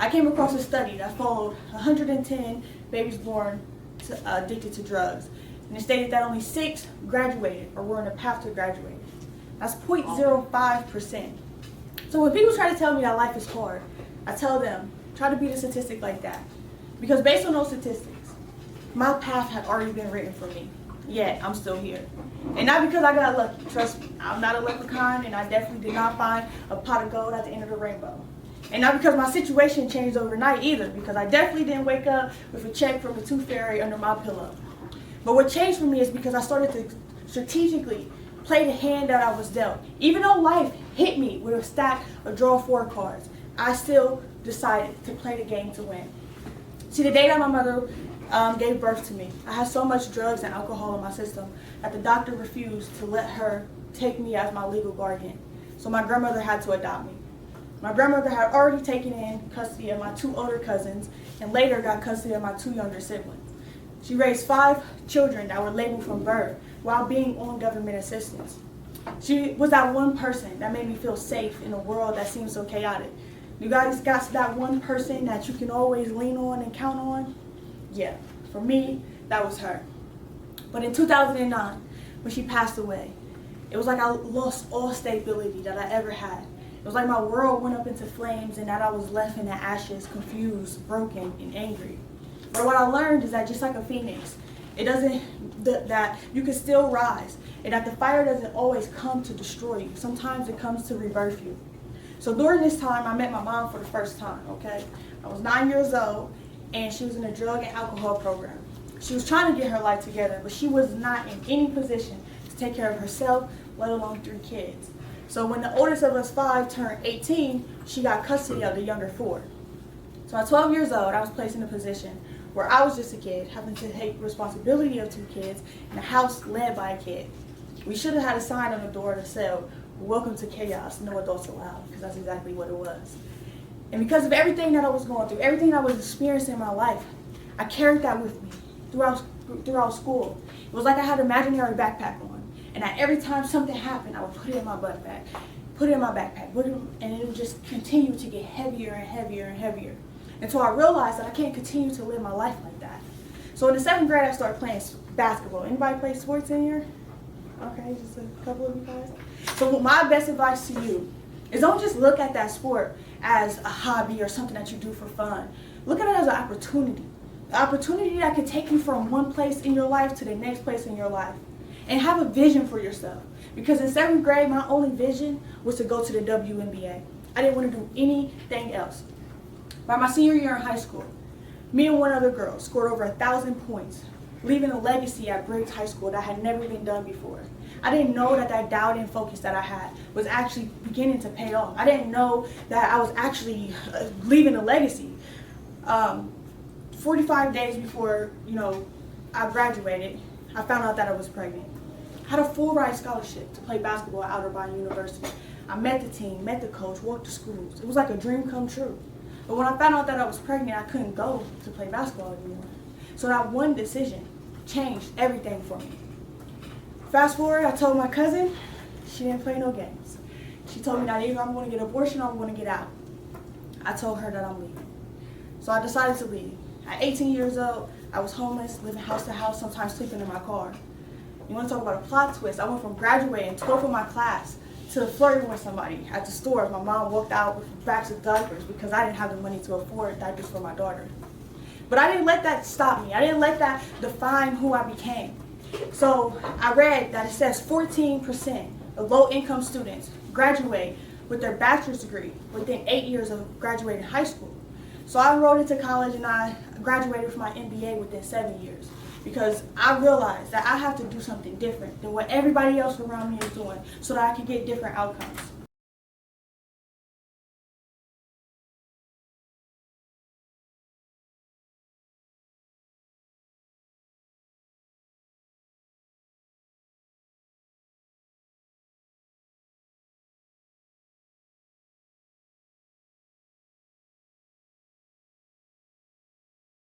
I came across a study that followed 110 babies born addicted to drugs, and it stated that only 6 graduated or were on the path to graduate. That's 0.05%. So when people try to tell me that life is hard, I tell them, try to beat a statistic like that. Because based on those statistics, my path had already been written for me, yet I'm still here. And not because I got lucky. Trust me, I'm not a leprechaun, and I definitely did not find a pot of gold at the end of the rainbow. And not because my situation changed overnight either, because I definitely didn't wake up with a check from the Tooth Fairy under my pillow. But what changed for me is because I started to strategically play the hand that I was dealt. Even though life hit me with a stack of draw 4 cards, I still decided to play the game to win. See, the day that my mother gave birth to me, I had so much drugs and alcohol in my system that the doctor refused to let her take me as my legal guardian. So my grandmother had to adopt me. My grandmother had already taken in custody of my 2 older cousins and later got custody of my 2 younger siblings. She raised 5 children that were labeled from birth while being on government assistance. She was that one person that made me feel safe in a world that seemed so chaotic. You guys got that one person that you can always lean on and count on? Yeah, for me, that was her. But in 2009, when she passed away, it was like I lost all stability that I ever had. It was like my world went up into flames and that I was left in the ashes, confused, broken, and angry. But what I learned is that just like a phoenix, that you can still rise, and that the fire doesn't always come to destroy you. Sometimes it comes to rebirth you. So during this time, I met my mom for the first time, okay? I was 9 years old, and she was in a drug and alcohol program. She was trying to get her life together, but she was not in any position to take care of herself, let alone 3 kids. So when the oldest of us 5 turned 18, she got custody of the younger 4. So at 12 years old, I was placed in a position where I was just a kid, having to take responsibility of 2 kids in a house led by a kid. We should have had a sign on the door that said, "Welcome to chaos, no adults allowed," because that's exactly what it was. And because of everything that I was going through, everything I was experiencing in my life, I carried that with me throughout school. It was like I had an imaginary backpack on, and that every time something happened, I would put it in my backpack, and it would just continue to get heavier and heavier and heavier. Until I realized that I can't continue to live my life like that. So in the 7th grade, I started playing basketball. Anybody play sports in here? Okay, just a couple of you guys. So my best advice to you is don't just look at that sport as a hobby or something that you do for fun. Look at it as an opportunity. An opportunity that can take you from one place in your life to the next place in your life. And have a vision for yourself. Because in 7th grade, my only vision was to go to the WNBA. I didn't want to do anything else. By my senior year in high school, me and 1 other girl scored over 1,000 points, leaving a legacy at Briggs High School that had never been done before. I didn't know that doubt and focus that I had was actually beginning to pay off. I didn't know that I was actually leaving a legacy. 45 days before, I graduated, I found out that I was pregnant. I had a full ride scholarship to play basketball at Outerbound University. I met the team, met the coach, walked to schools. It was like a dream come true. But when I found out that I was pregnant, I couldn't go to play basketball anymore. So that one decision changed everything for me. Fast forward, I told my cousin, she didn't play no games. She told me that either I'm going to get an abortion or I'm going to get out. I told her that I'm leaving. So I decided to leave. At 18 years old, I was homeless, living house to house, sometimes sleeping in my car. You want to talk about a plot twist? I went from graduating 12th in my class to flirting with somebody at the store. My mom walked out with bags of diapers because I didn't have the money to afford diapers for my daughter. But I didn't let that stop me. I didn't let that define who I became. So I read that it says 14% of low-income students graduate with their bachelor's degree within 8 years of graduating high school. So I enrolled into college and I graduated with my MBA within 7 years. Because I realized that I have to do something different than what everybody else around me is doing so that I can get different outcomes.